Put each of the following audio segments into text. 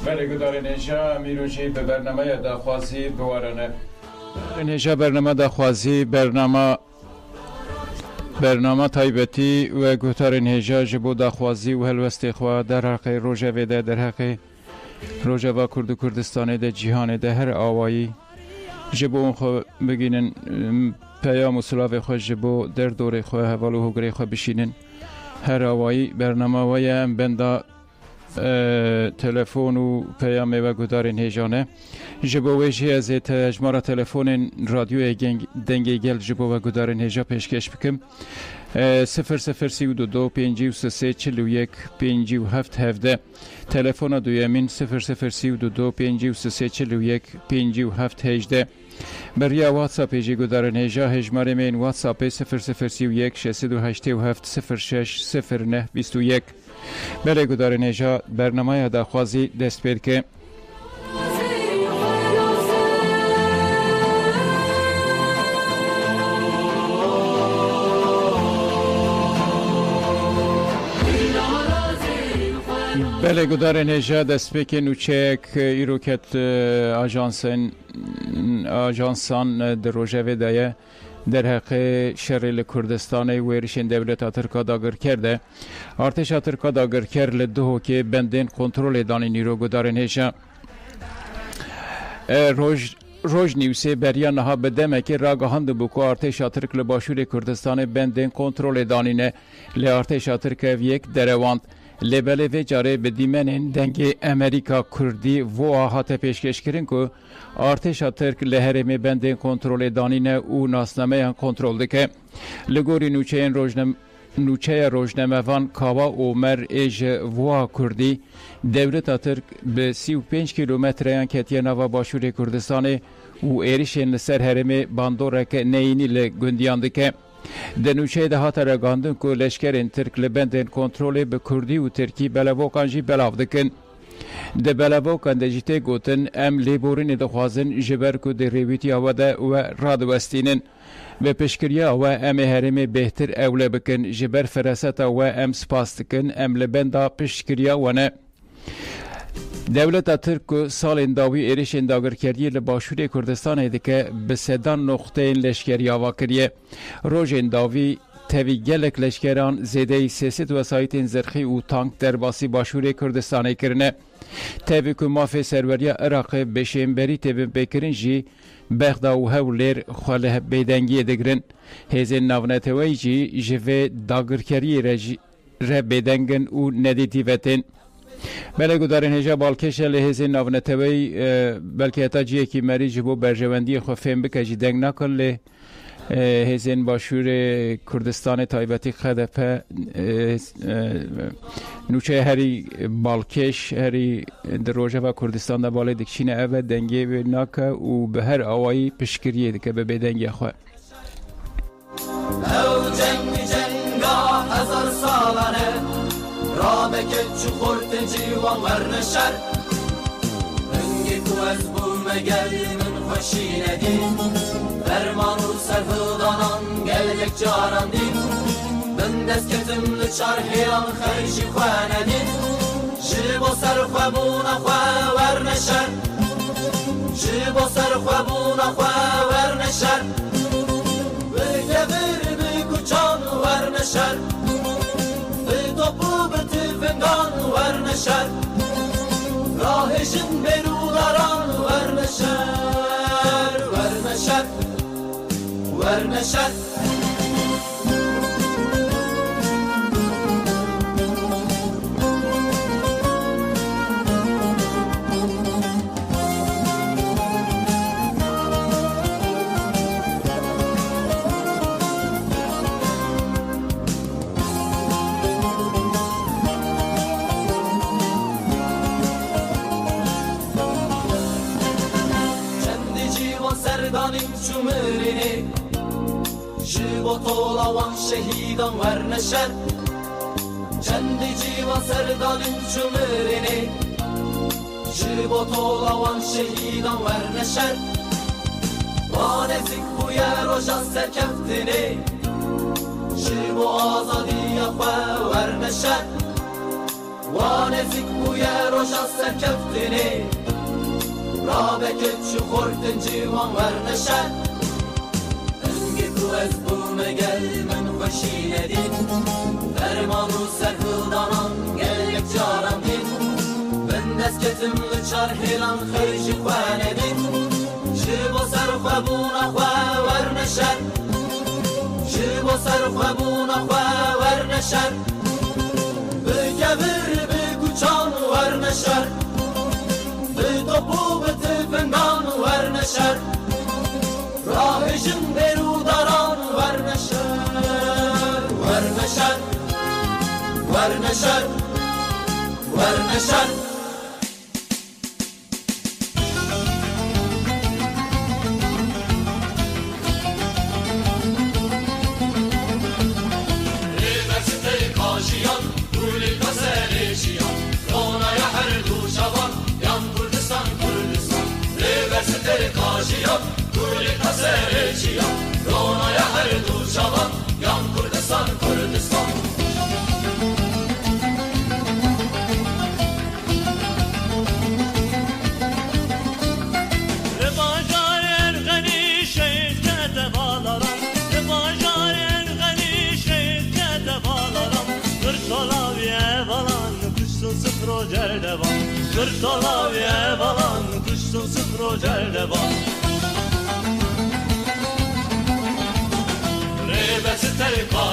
بله گدار نجا میروجی به برنامه داخوازی بوارنه نجا برنامه داخوازی برنامه تایبتی و گوتار نجا جبو داخوازی و هلوستی خواه در حق روژه ویده در حق روژه و کردستان ده جهان ده هر آوایی جبو اون خواه بگینن پیام و سلاو خواه جبو در دور خواه حوالو هگره خواه بشینن هر آوایی برنامه ویم بنده تلفن و پیام و گودار نهجانه جبو ویجی از تجمار تلفن رادیو دنگی گل جبو و گودار نهجا پیشکش بکم 0032 53 41 57 17 تلفن دویمین 0032 53 41 57 18 بریا واتساپ جی گودار نهجا هجمار من واتساپ 0031 687 06 09 21 بله گدار نجا برنامه داخوازی دست پید که بله گدار نجا دست پید که نوچک ایروکت آجانسان در روژه ویدایه در حق شرل کردستان ویرشین دولت ترکا داگر کرده ارتش ترکا داگر کرده دو که بندین کنترل دانی نیرو گدار نشا روز نیوسه بریا نها بدمه که راگهاند بکو ارتش ترک لباشور کردستان بندین کنترل دانینه لی ارتش ترک یک درواند لبله و جاره به دیمنین دنگ امریکا کردی و آهات پیشکش کرن که ارتش ترک لهرمی بندین کنترل دانینه او ناسنامه کنترل دکه لگوری نوچه روزنامه‌وان کاوا عمر ایج و کردی دولت ترک به 35 کیلومتر انکتیه نوا باشور کردستان و ایریشن لسر هرمی باندورک نینی لگندیان دکه دنوچه ده هات رگاندن که لشکرین ترک لبندن کنترل به کردی و ترکی بلوکان جی بلاو دکن ده بلوکان ده جیته گوتن ام لیبورین ده خوازن جبر که ده ریویتی آوده و رادوستینن و پشکریا و ام هرم بهتر اوله بکن جبر فرست و ام سپاس دکن ام لبندا پشکریا و نه دولت ترک سال انداوی ایرش انداگر کردی لباشور کردستان ایده که به سدان نقطه این لشکری آوا کریه روژ انداوی تاوی گلک لشکران زیده سیست وسایت زرخی و تانک در باسی باشور کردستان کرنه تاوی که مافی سروریا عراق بشیمبری تاوی بکرن جی بغدا و هولیر خاله بیدنگی دگرن هزین ناونتوی جی جوه داگر کری را بیدنگن و ندیتی وطن بله گدارن هجا بالکش لحظه ناونتوی بلکه حتی جیه که مریج بو برجواندی خو فهم بکه جی دنگ نکن لی هزین باشور کردستان تایبتی خدفه نوچه هری بالکش هری در روژه و کردستان دا بالا دکشین اوه دنگی نکه و به هر آوائی پشکریه دکه به دنگی خواه او جنگا هزار سالانه رابکه چخورت جیوان ورنشر هنگی تو از بوم گل من خوشی ندیم فرمان و سرفدانان گلک جاران دیم من دست کتم لچارهیان خیشی خواه ندیم جیب و سر خوابونا خواه ورنشر جیب و سر خوابونا خواه ورنشر بگه بر بگوچان ورنشر توپو به تفنگان ورنشر راهشن بروداران ورنشر ورنشر ورنشر سردانیم چومرینی جیبو طولاوان شهیدان ورنشر چندی جیوان سردانیم چومرینی جیبو طولاوان شهیدان ورنشر وانزیک بوی روژان سرکفتینی جیبو آزادی خواه ورنشر وانزیک بوی روشا سرکفتنی رابکت چو خوردن جیوان ورنشد انگی تو از بومگل من خوشی ندین درمان و سرکلدانان گل یک جارم دین بندست کتم لچار هیلان خرجی خواه ندین جیبو سر خوابونا خواه ورنشد جیبو سر خوابونا خواه ورنشد بگبر بگوچان ورنشد به topu به تفنگان ورنشد راه جن بروداران ورنشد ورنشد ورنشد ورنشد Kajiyam, Kuli Kaserechiyam, Ronaya her duşavan, Yan Kurdistan, Kurdistan. Bajar gani şehkete bağlaram, Bajar gani şehkete bağlaram. Kırtolaviye balan, kuşsun sıfır cerdevan. Kırtolaviye balan, kuşsun sıfır cerdevan.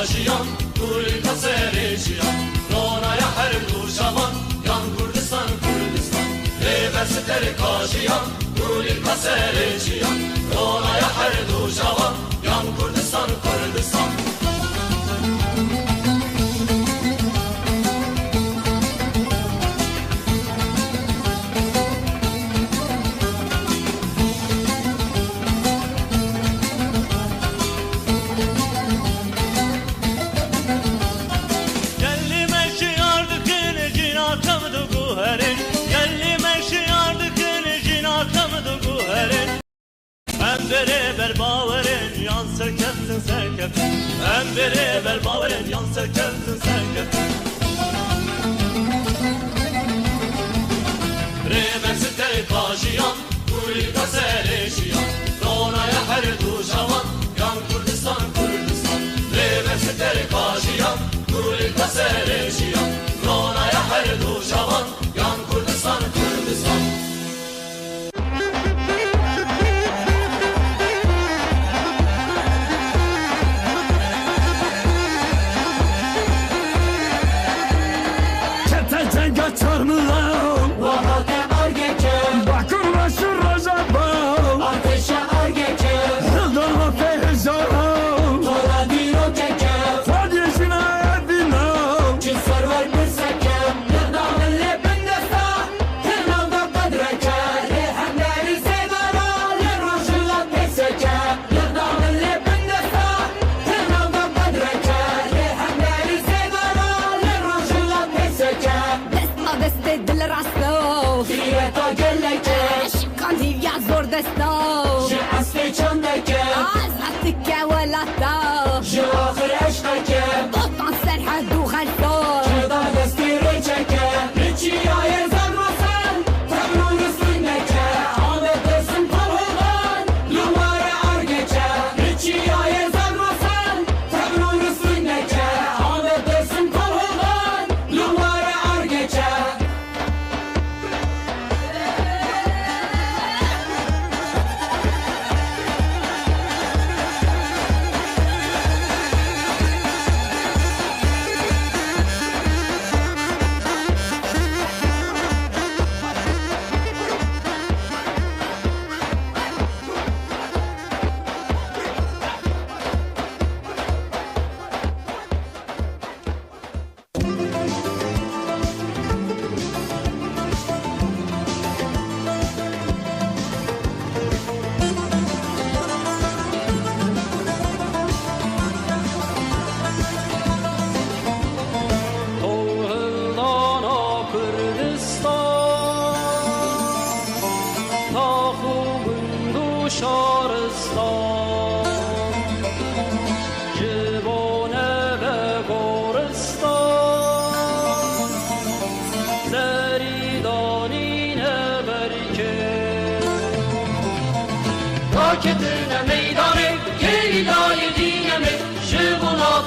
Kajiyam, Kuli Kaserechiyam, Ronaya her duşavan, Yan Kurdistan, Kurdistan. Reversiteri Kajiyam, Kuli Kaserechiyam, Ronaya her duşavan, Yan Kurdistan, Kurdistan. Beraber bağırın yan serkeftin serkeftin Hem beraber bağırın yan serkeftin serkeftin Reversiteri Kajiyam, Kuli Kaserechiyam, Ronaya her duşavan, Yan Kurdistan, Kurdistan. Reversiteri Kajiyam, Kuli Kaserechiyam, Ronaya her duşavan, Yan Kurdistan, Kurdistan.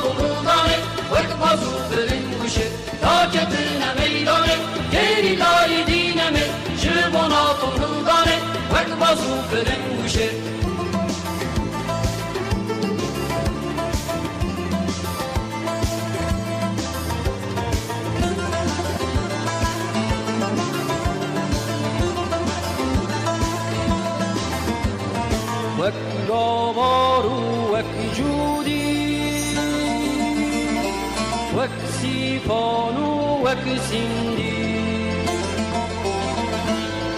tohudane Vek bazu ferin guşe Raketine meydane Geri lay dineme Jibona tohudane Vek bazu ferin guşe وک گاوار و وک جودی وک سیپان و وک سیندی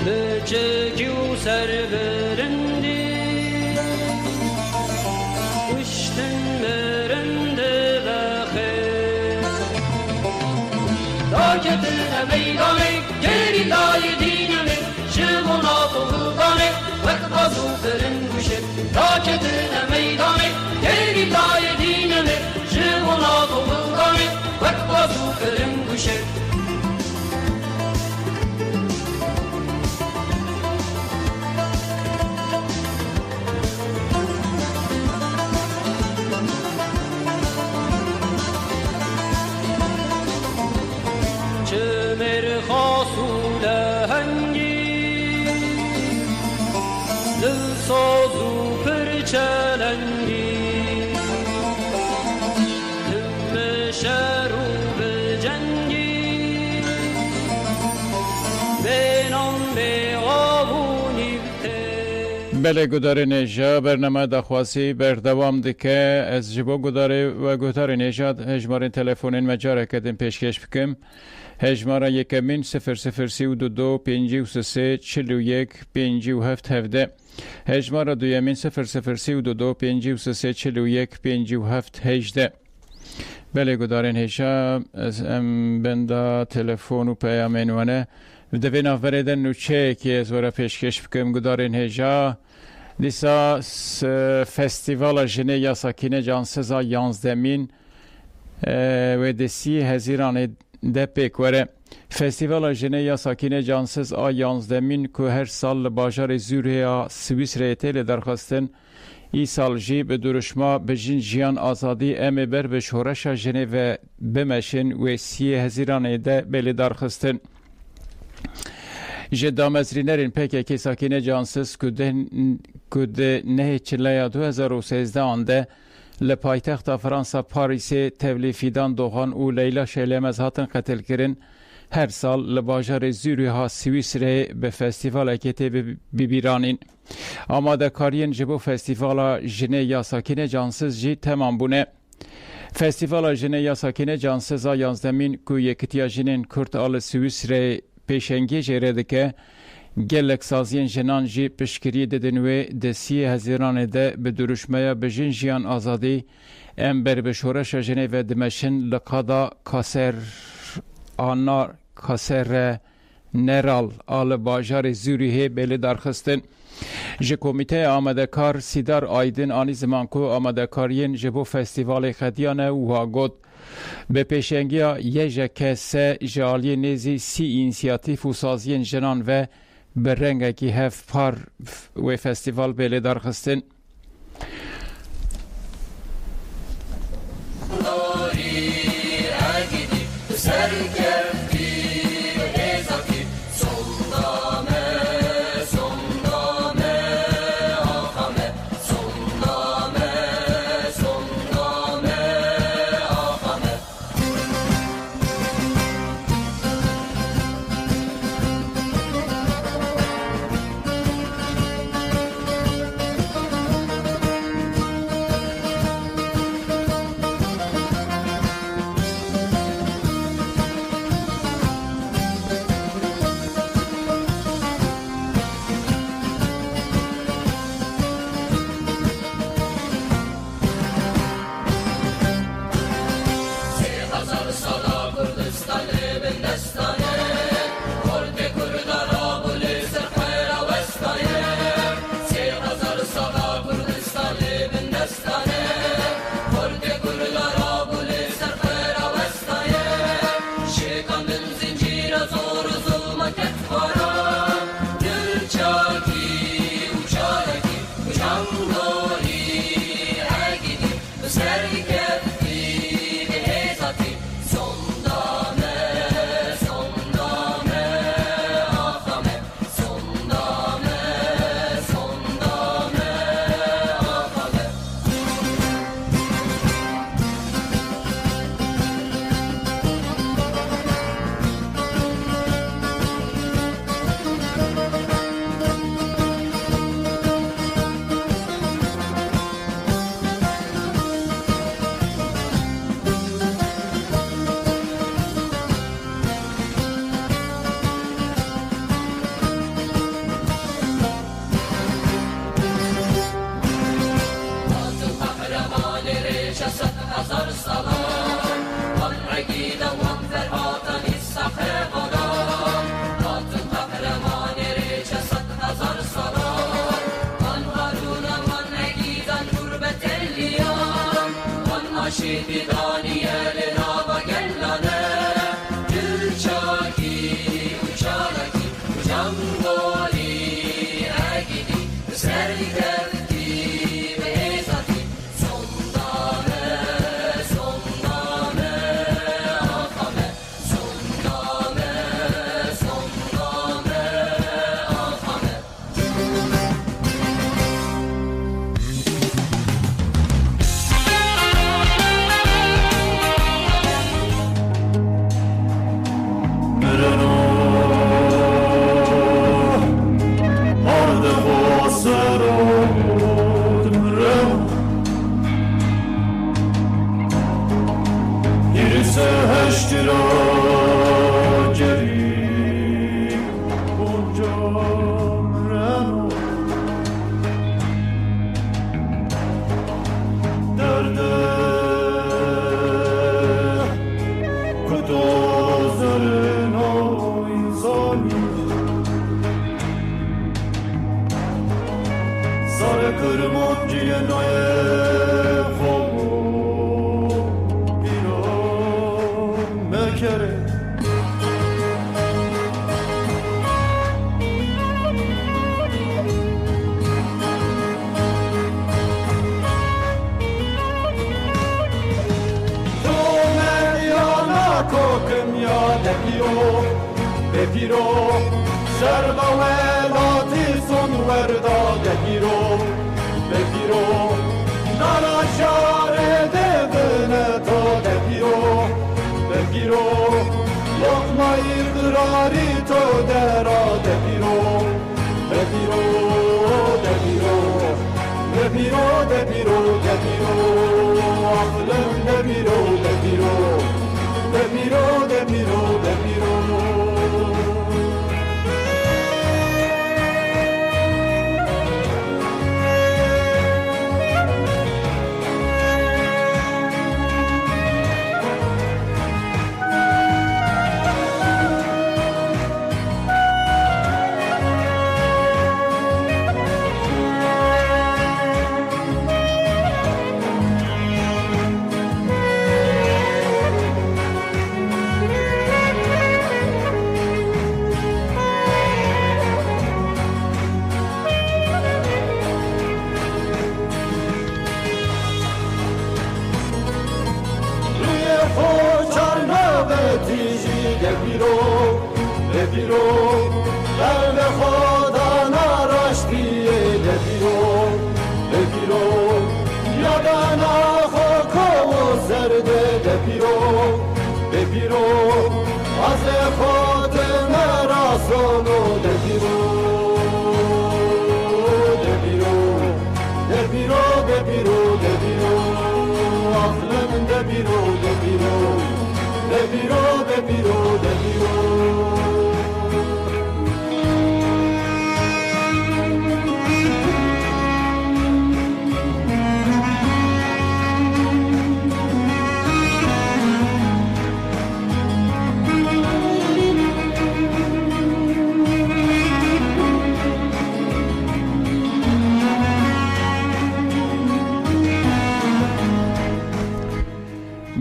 بچگی و سر برندی اشتن برنده و خیر Raketine meydane Geri lay dineme Jibona tohudane Vek bazu ferin guşe Raketine meydane Geri lay dineme Jibona tohudane Vek bazu ferin guşe چمر خاصول هنگی دل سازو پرچلنگی دم شرو به جنگی بینام به آبونی بله گدار نیجا برنامه دخواسی بردوام دکه از جبو گداره و گدار نیجا هجمار تلفونین مجاره کدیم پیشکش بکم هجمار یکمین 0032 53 41 57 17 هجمار دویمین 0032 53 41 57 18 بله گدارین هیشا از ام بندا تلفون و پیامین وانه دوی نافبردن نوچه که از ورا پیشکش بکم گدارین هیجا دیسا فستیوال جنه یا ساکینه جانسزا 11مین و دسی هزیران ده پیکوره فستیوال جنه یا ساکینه جانسز آ 11مین که هر سال باجار زوریه سویس ریتیل درخواستن ای سال جی به درشما به جیان آزادی ام بر به شورش جنه و بمشن و سی هزیران ده بلی درخواستن جدامزرینرین پک که ساکینه جانسز که نه چلیا 2013 آنده لپایتخت فرانسا پاریس تبلیفیدان دوغان و لیلا شیلمز هاتن قتل کرن هر سال لباجار زوری ها سویس ره به فستیوال اکیته ببیرانین آماده کارین جبو فستیوال جنه یا ساکینه جانسز جی تمام بونه فستیوال جنه یا ساکینه جانسز ها 11مین که یکتیا جنین کرد آل سویس ره پیشنگی جره دکه گلک سازین جنان جی پشکری ددنوی دسی هزیران ده به درشمه به جن جیان آزادی ام بر به شورش جنه و دمشن لقادا کاسر آنار کاسر نرال آل باجار زوریه بلی درخستن جه کمیته آمده کار سیدار آیدن آنی زمان کو آمده کارین جبو فستیوال خدیانه و هاگود به پیشنگی یه جکسه جالی نیزی سی اینسیاتیف و سازین جنان و به رنگ که هف پار و فستیوال بلی درخستن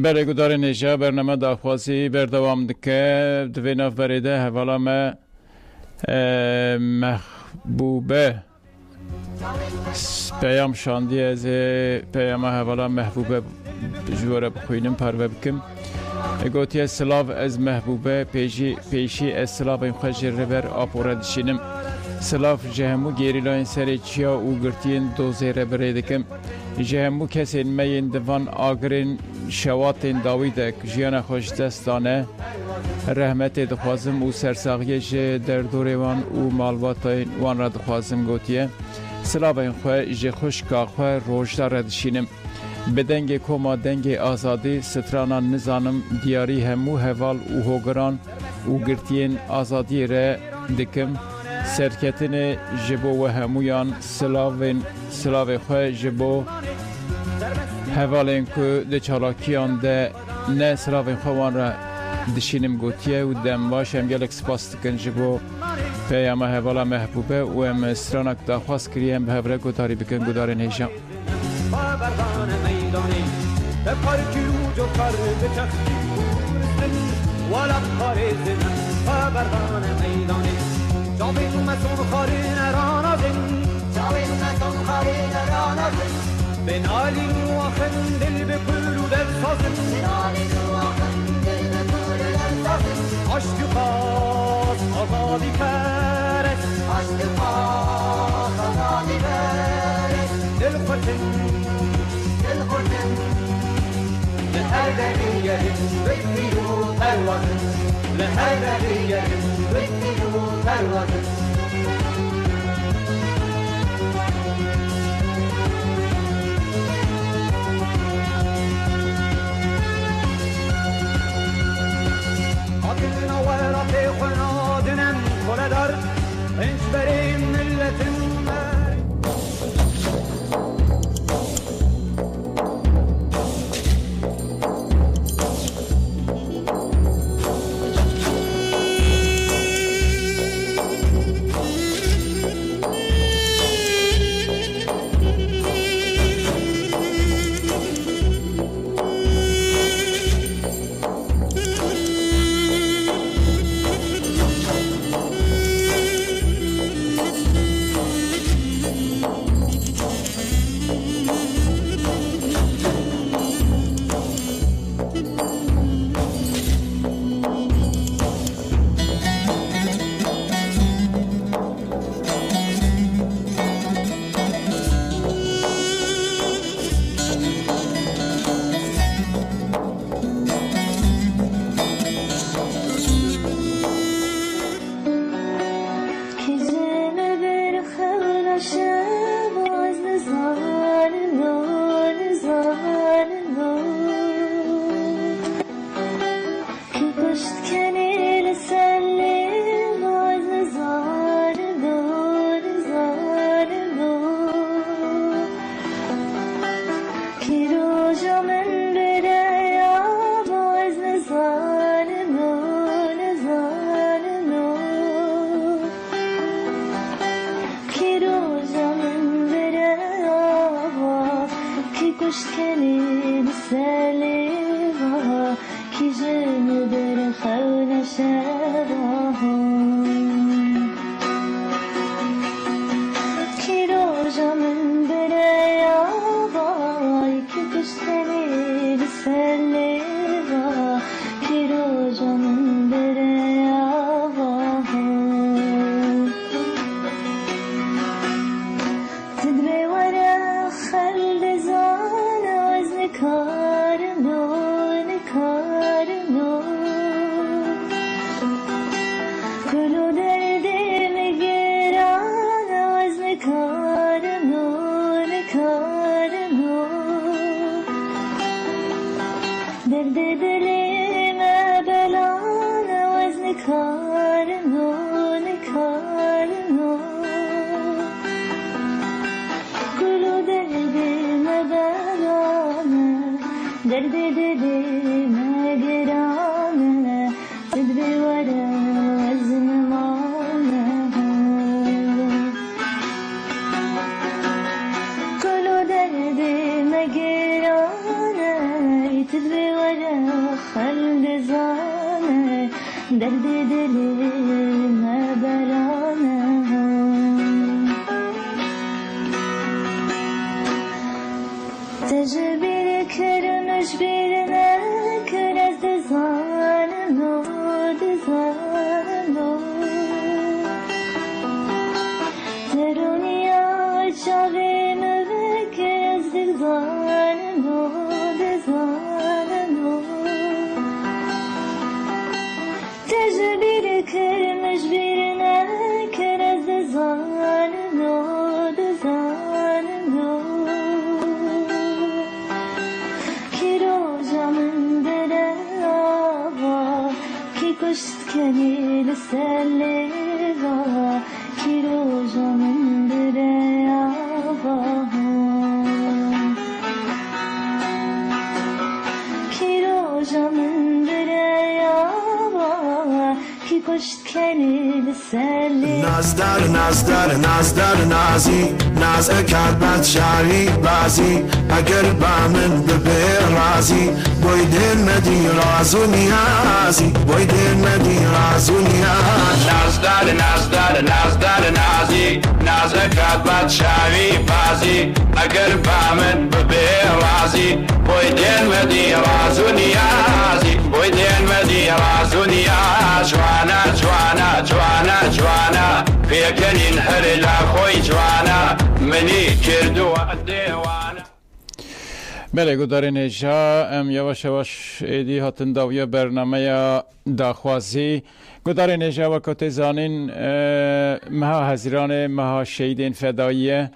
بله گدار نیجا برنامه داخوازی بردوام دکه دوی ناف بریده حوالا ما محبوبه پیام شاندی از پیام حوالا محبوبه جوره بخوینم پروه بکم گوتی سلاو از محبوبه پیشی از سلاو این خوش ربر آپوره دشینم سلاو جهمو گیریلاین سری چیا او گرتین دوزه ربره دکم جهمو کسین مین دوان آگرین شواتین داویدک جیان خوش دستانه رحمت دخوازم او سرساقیش در دوریوان او مالواتین وان را دخوازم گوتیه سلاوین خواه جه خوش که خواه روشدار ردشینم بدنگ کما دنگ آزادی سترانان نزانم دیاری همو حوال او هوگران او گرتین آزادی را دکم سرکتن جبو و همویان سلاو خواه جبو حوالین که ده چالاکیان ده نه سلاوین خوان را دشینم گوتیه و دم باشم گلک سپاس دکن جبو پیام حوالا محبوبه و ام سرانک داخواست کریم به هبره گداری بکن گدار نیجان سر بچختی بورستن ولد خارزن خبردان میدانه جاوین مسون خارین رانازن جاوین مسون خارین رانازن بنالی نواخن دل بکلو دل سازن بنالی نواخن دل بکلو دل سازن عشق خاص آزادی پرست عشق خاص آزادی پرست دل خوشن دل خوشن لهر دریه بکیو پروازن لهر دریه بکیو پروازن قاتلنا ورات خنادنا كل دار انش بريم ملة کی گشت کنی سلی نازدار نازدار نازدار نازی ناز اکاد شاری بازی اگر با من ببه رازی بوی دل مدی راز و نیازی بوی دل مدی راز و نیاز نازدار نازدار نازدار نازی ناز اکاد شاری بازی اگر با من ببه رازی بوی دل مدی راز و نیازی بوی دل مدی راز و نیاز جوانا جوانا جوانا جوانا فيكنين هري لا خوي جوانا مني كردو الديوانا بله گودارین هجا ام یواش یواش ایدی هاتن داویا برنامه داخوازی گودارین هجا وقت زانین مها هزیران مها شهیدین فداییه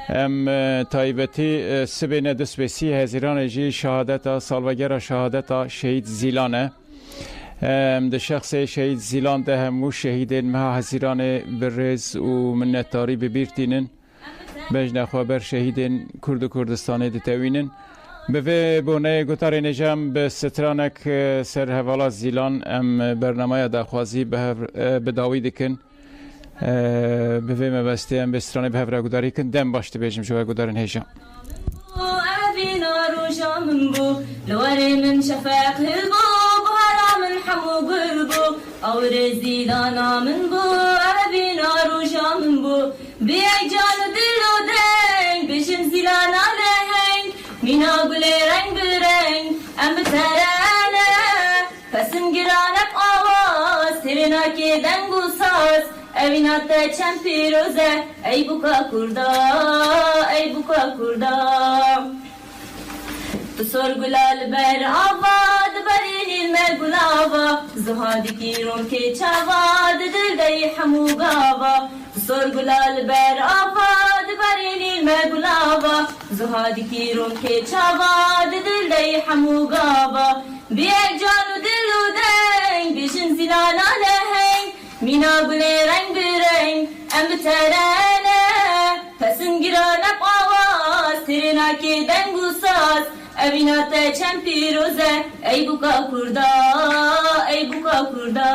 ام تایبتی سبین دست بسی هزیران جی شهادت سالوگر شهادت شهید زیلانه ده شخص شهید زیلان ده همو شهیدین مها هزیران برز و منتاری ببیرتینن بجنه خوابر شهیدین کرد و کردستانی دتوینن به بونه گوتار نجام به سترانک سر حوالا زیلان ام برنامه داخوازی به داوی دکن به مبسته ام به سترانه به هفره گوداری کن دم باشته بیجم شوه گودارن هجام من بو لوري من شفاق البوب هرا من حمو قربو او رزيدانا من بو عربي نار وجا من بو بيجان دلو درنگ بشم زيلانا لهنگ مينا قولي رنگ برنگ ام بترانا پسن گرانك آواز ترنا که دنگو ساز اوینات چند پیروزه ای بوکا کردا ای بوکا کردا تصور گلال بر آباد برین المر گلابا زهادی کیرون که چواد دل دی حمو گابا تصور گلال بر آباد برین المر گلابا زهادی کیرون که چواد دل دی حمو گابا بیک جان و دل و دنگ بیشن زیلانا لهنگ مینا گلی رنگ برنگ ام بترانه پسن گرانک آواز ترنا که دنگو ساز اوینات چند پیروزه ای بوکا کردا ای بوکا کردا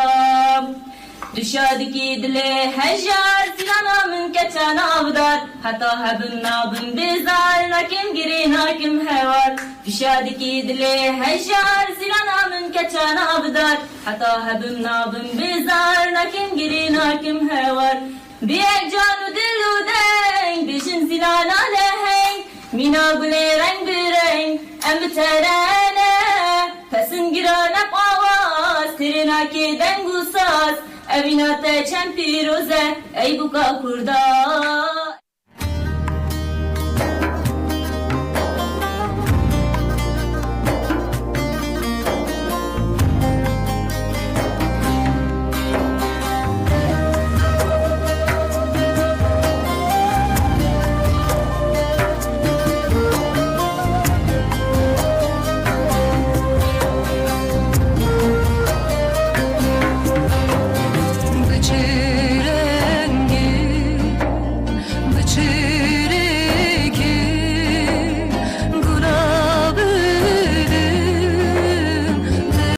دشادی کی دل هجار زیلانا من کچانا بدار حتی هبن نابن بیزار ناکم گری ناکم هوار دشادی کی دل هجار زیلانا من کچانا بدار حتی هبن نابن بیزار ناکم گری ناکم هوار بیک جان و دل و دنگ بیشن زیلانا لهنگ مینا گلی رنگ برنگ ام بترانه پسن گرانک آواز ترنا که دنگو ساز اوینات چند پیروزه ای بوکا کردا